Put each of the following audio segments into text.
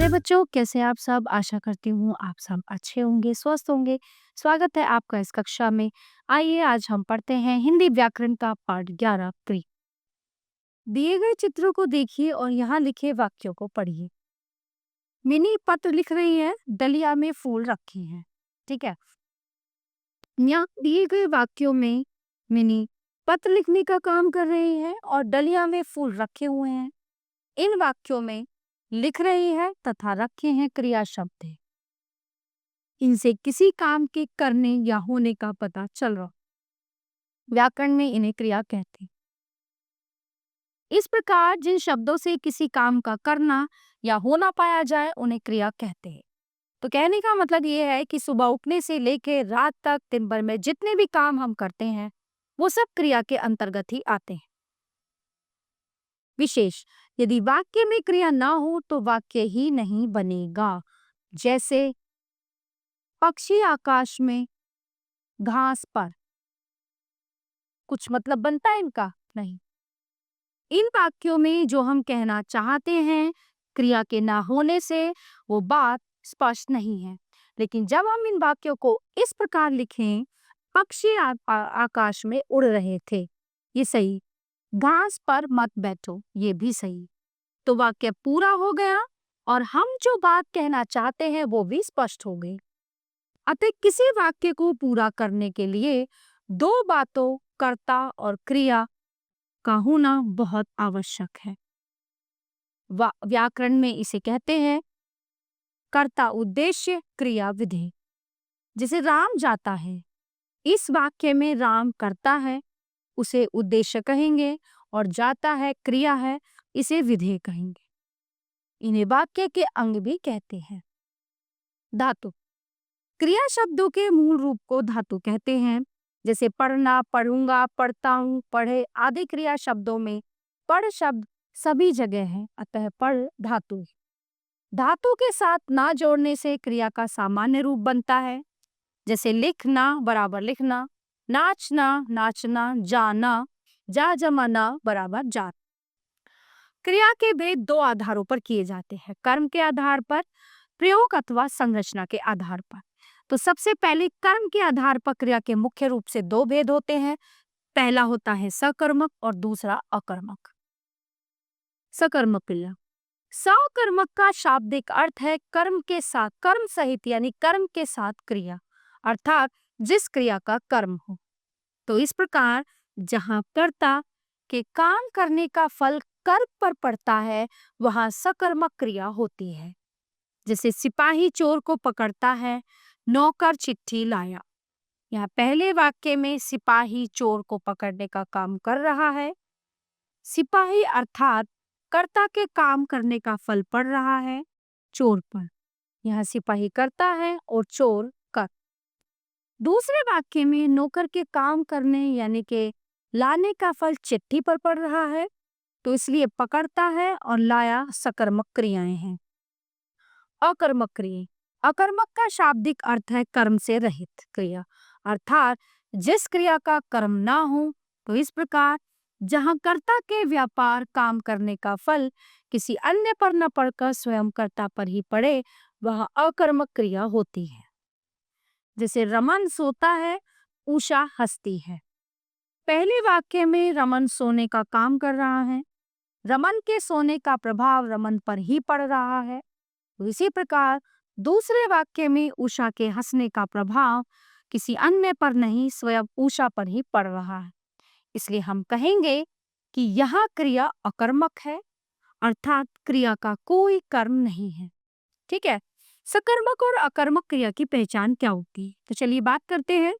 प्यारे बच्चों, कैसे हैं आप सब? आशा करती हूँ आप सब अच्छे होंगे, स्वस्थ होंगे। स्वागत है आपका इस कक्षा में। आइए आज हम पढ़ते हैं हिंदी व्याकरण का पाठ 11 क्रि। दिए गए चित्रों को देखिए और यहाँ लिखे वाक्यों को पढ़िए। मिनी पत्र लिख रही है, दलिया में फूल रखे हैं। ठीक है, यहाँ दिए गए वाक्यों में मिनी पत्र लिखने का काम कर रही है और डलिया में फूल रखे हुए हैं। इन वाक्यों में लिख रही है तथा रखे हैं क्रिया शब्द है। इनसे किसी काम के करने या होने का पता चल रहा। व्याकरण में इन्हें क्रिया कहते हैं। इस प्रकार जिन शब्दों से किसी काम का करना या होना पाया जाए उन्हें क्रिया कहते हैं। तो कहने का मतलब ये है कि सुबह उठने से लेकर रात तक दिन भर में जितने भी काम हम करते हैं वो सब क्रिया के अंतर्गत ही आते हैं। विशेष, यदि वाक्य में क्रिया ना हो तो वाक्य ही नहीं बनेगा। जैसे पक्षी आकाश में, घास पर। कुछ मतलब बनता है इनका? नहीं। इन वाक्यों में जो हम कहना चाहते हैं क्रिया के ना होने से वो बात स्पष्ट नहीं है। लेकिन जब हम इन वाक्यों को इस प्रकार लिखें, पक्षी आकाश में उड़ रहे थे, ये सही। घास पर मत बैठो, ये भी सही। तो वाक्य पूरा हो गया और हम जो बात कहना चाहते हैं वो भी स्पष्ट हो गई। अतः किसी वाक्य को पूरा करने के लिए दो बातों, कर्ता और क्रिया का होना बहुत आवश्यक है। व्याकरण में इसे कहते हैं कर्ता उद्देश्य, क्रिया विधेय। जैसे राम जाता है, इस वाक्य में राम करता है, उसे उद्देश्य कहेंगे, और जाता है क्रिया है, इसे विधेय कहेंगे। इन्हें वाक्य के अंग भी कहते हैं। धातु। क्रिया शब्दों के मूल रूप को धातु कहते हैं। जैसे पढ़ना, पढ़ूंगा, पढ़ता हूँ, पढ़े आदि क्रिया शब्दों में पढ़ शब्द सभी जगह है, अतः पढ़ धातु। धातु के साथ ना जोड़ने से क्रिया का सामान्य रूप बनता है। जैसे लिखना बराबर लिखना, नाचना नाचना, जाना जा जमाना बराबर जा। क्रिया के भेद दो आधारों पर किए जाते हैं, कर्म के आधार पर, प्रयोग अथवा संरचना के आधार पर। तो सबसे पहले कर्म के आधार पर क्रिया के मुख्य रूप से दो भेद होते हैं। पहला होता है सकर्मक और दूसरा अकर्मक। सकर्मक क्रिया। सकर्मक का शाब्दिक अर्थ है कर्म के साथ, कर्म सहित यानी कर्म के साथ क्रिया, अर्थात जिस क्रिया का कर्म हो। तो इस प्रकार जहां कर्ता के काम करने का फल कर्म पर पड़ता है वहां सकर्मक क्रिया होती है। जैसे सिपाही चोर को पकड़ता है, नौकर चिट्ठी लाया। यहाँ पहले वाक्य में सिपाही चोर को पकड़ने का काम कर रहा है। सिपाही अर्थात कर्ता के काम करने का फल पड़ रहा है चोर पर। यहाँ सिपाही करता है और चोर कर। दूसरे वाक्य में नौकर के काम करने यानी के लाने का फल चिट्ठी पर पड़ रहा है, तो इसलिए पकड़ता है और लाया सकर्मक क्रियाएं हैं। अकर्मक क्रिया। अकर्मक का शाब्दिक अर्थ है कर्म से रहित क्रिया, अर्थात जिस क्रिया का कर्म ना हो। तो इस प्रकार जहां कर्ता के व्यापार काम करने का फल किसी अन्य पर न पड़कर स्वयं कर्ता पर ही पड़े, वह अकर्मक क्रिया होती है। जैसे रमन सोता है, उषा हंसती है। पहले वाक्य में रमन सोने का काम कर रहा है, रमन के सोने का प्रभाव रमन पर ही पड़ रहा है। इसी प्रकार दूसरे वाक्य में उषा के हंसने का प्रभाव किसी अन्य पर नहीं, स्वयं उषा पर ही पड़ रहा है। इसलिए हम कहेंगे कि यह क्रिया अकर्मक है, अर्थात क्रिया का कोई कर्म नहीं है। ठीक है, सकर्मक और अकर्मक क्रिया की पहचान क्या होगी? तो चलिए बात करते हैं।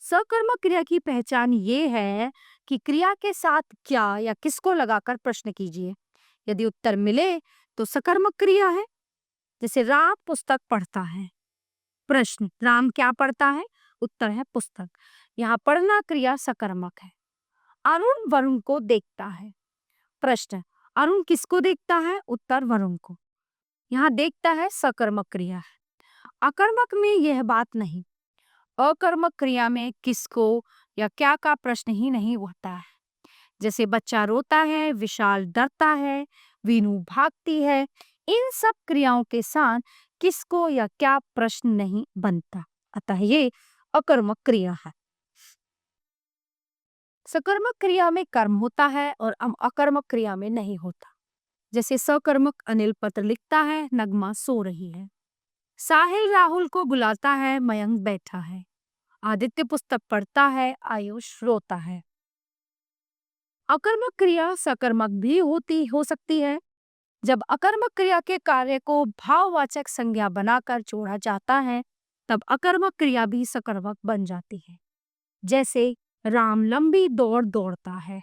सकर्मक क्रिया की पहचान ये है कि क्रिया के साथ क्या या किसको लगाकर प्रश्न कीजिए। यदि उत्तर मिले तो सकर्मक क्रिया है। जैसे राम पुस्तक पढ़ता है। प्रश्न, राम क्या पढ़ता है? उत्तर है पुस्तक। यहाँ पढ़ना क्रिया सकर्मक है। अरुण वरुण को देखता है। प्रश्न, अरुण किसको देखता है? उत्तर वरुण को। यहाँ देखता है सकर्मक क्रिया है। अकर्मक में यह बात नहीं। अकर्मक क्रिया में किसको या क्या का प्रश्न ही नहीं होता है। जैसे बच्चा रोता है, विशाल डरता है, वीनू भागती है। इन सब क्रियाओं के साथ किसको या क्या प्रश्न नहीं बनता, अतः ये अकर्मक क्रिया है। सकर्मक क्रिया में कर्म होता है और अकर्मक क्रिया में नहीं होता। जैसे सकर्मक अनिल पत्र लिखता है, नगमा सो रही है। साहिल राहुल को बुलाता है, मयंक बैठा है। आदित्य पुस्तक पढ़ता है, आयुष रोता है। अकर्मक क्रिया सकर्मक भी हो सकती है। जब अकर्मक क्रिया के कार्य को भाववाचक संज्ञा बनाकर जोड़ा जाता है, तब अकर्मक क्रिया भी सकर्मक बन जाती है। जैसे राम लंबी दौड़ दौड़ता है,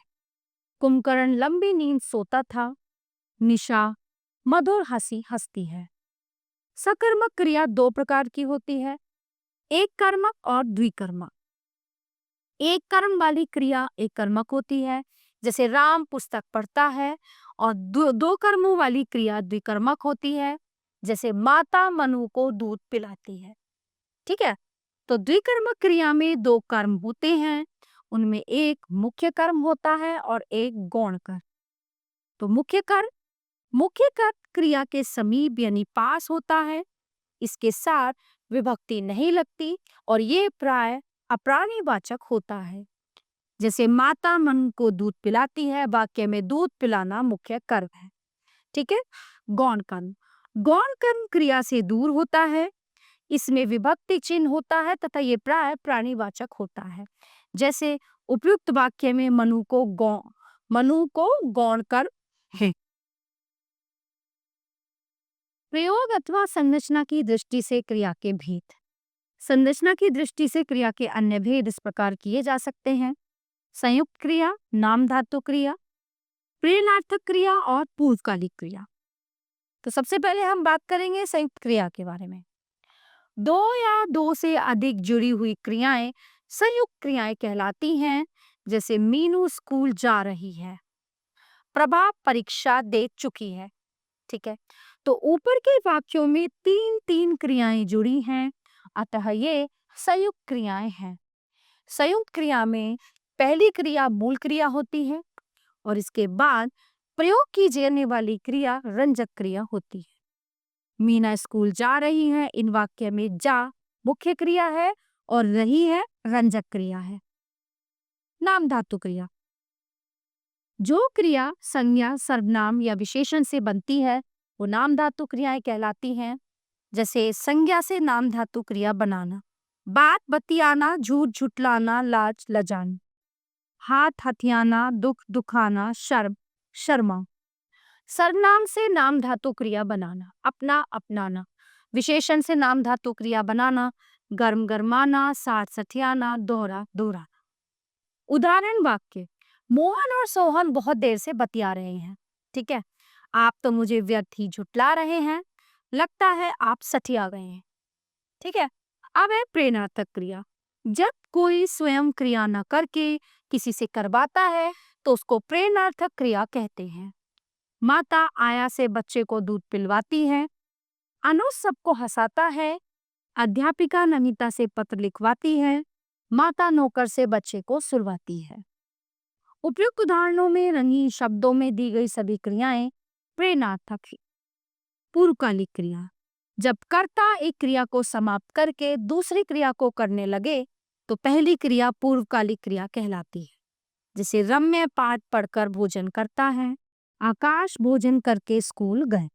कुंभकर्ण लंबी नींद सोता था, निशा मधुर हंसी हंसती है। सकर्मक क्रिया दो प्रकार की होती है, एक कर्मक और द्विकर्मक। एक कर्म वाली क्रिया एक कर्मक होती है, जैसे राम पुस्तक पढ़ता है, और दो कर्मों वाली क्रिया द्विकर्मक होती है, जैसे माता मनु को दूध पिलाती है। ठीक है, तो द्विकर्मक क्रिया में दो कर्म होते हैं, उनमें एक मुख्य कर्म होता है और एक गौण कर्म। तो मुख्य कर्म क्रिया के समीप यानी पास होता है, इसके साथ विभक्ति नहीं लगती और ये प्राय अप्राणीवाचक होता है। जैसे माता मन को दूध पिलाती है, वाक्य में दूध पिलाना मुख्य कर्म है। ठीक है, गौण कर्म क्रिया से दूर होता है, इसमें विभक्ति चिन्ह होता है तथा ये प्राय प्राणीवाचक होता है। जैसे उपयुक्त वाक्य में मनु को गौण कर्म है। प्रयोग अथवा संरचना की दृष्टि से क्रिया के भेद। संरचना की दृष्टि से क्रिया के अन्य भेद इस प्रकार किए जा सकते हैं: संयुक्त क्रिया, नाम धातु क्रिया, प्रेरणार्थक क्रिया और पूर्वकालिक क्रिया। तो सबसे पहले हम बात करेंगे संयुक्त क्रिया के बारे में। दो या दो से अधिक जुड़ी हुई क्रियाएं संयुक्त क्रियाएं कहलाती हैं। जैसे मीनू स्कूल जा रही है, प्रभा परीक्षा दे चुकी है। ठीक है, तो ऊपर के वाक्यों में तीन तीन क्रियाएं जुड़ी हैं, अतः ये संयुक्त क्रियाएं हैं। संयुक्त क्रिया में पहली क्रिया मूल क्रिया होती है और इसके बाद प्रयोग की जाने वाली क्रिया रंजक क्रिया होती है। मीना स्कूल जा रही है, इन वाक्य में जा मुख्य क्रिया है और रही है रंजक क्रिया है। नाम धातु क्रिया, जो क्रिया संज्ञा, सर्वनाम या विशेषण से बनती है वो नाम धातु क्रियाएं कहलाती हैं। जैसे संज्ञा से नाम धातु क्रिया बनाना, बात बतियाना, झूठ झुटलाना, लाज लजाना, हाथ हथियाना, दुख दुखाना, शर्म शर्मा। सर्वनाम से नाम धातु क्रिया बनाना, अपना अपनाना। विशेषण से नाम धातु क्रिया बनाना, गर्म गरमाना, साथ सठियाना, दोहरा दोहराना। उदाहरण वाक्य: मोहन और सोहन बहुत देर से बतिया रहे हैं। ठीक है, आप तो मुझे व्यर्थ ही झुटला रहे हैं, लगता है आप सठिया गए हैं। ठीक है, अब है प्रेरणार्थक क्रिया। जब कोई स्वयं क्रिया न करके किसी से करवाता है तो उसको प्रेरणार्थक क्रिया कहते हैं। माता आया से बच्चे को दूध पिलवाती है, अनुज सबको हंसाता है, अध्यापिका नमिता से पत्र लिखवाती है, माता नौकर से बच्चे को सुलवाती है। उपयुक्त उदाहरणों में रंगीन शब्दों में दी गई सभी क्रियाएं प्रेरणार्थक हैं। पूर्वकालिक क्रिया, जब कर्ता एक क्रिया को समाप्त करके दूसरी क्रिया को करने लगे तो पहली क्रिया पूर्वकालिक क्रिया कहलाती है। जैसे रम्य पाठ पढ़कर भोजन करता है, आकाश भोजन करके स्कूल गए।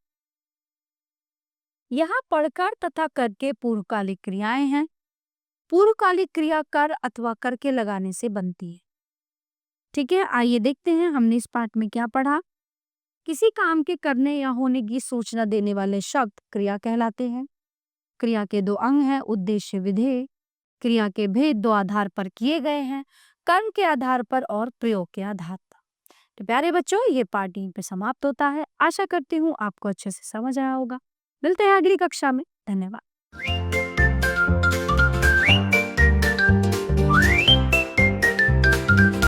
यहाँ पढ़कर तथा करके पूर्वकालिक क्रियाएं हैं। पूर्वकालिक क्रिया कर अथवा करके लगाने से बनती है। ठीक है, आइए देखते हैं हमने इस पाठ में क्या पढ़ा। किसी काम के करने या होने की सूचना देने वाले शब्द क्रिया कहलाते हैं। क्रिया के दो अंग हैं, उद्देश्य विधेय। क्रिया के भेद दो आधार पर किए गए हैं, कर्म के आधार पर और प्रयोग के आधार पर। तो प्यारे बच्चों, ये पाठ यहीं पे समाप्त होता है। आशा करती हूँ आपको अच्छे से समझ आया होगा। मिलते हैं अगली कक्षा में। धन्यवाद।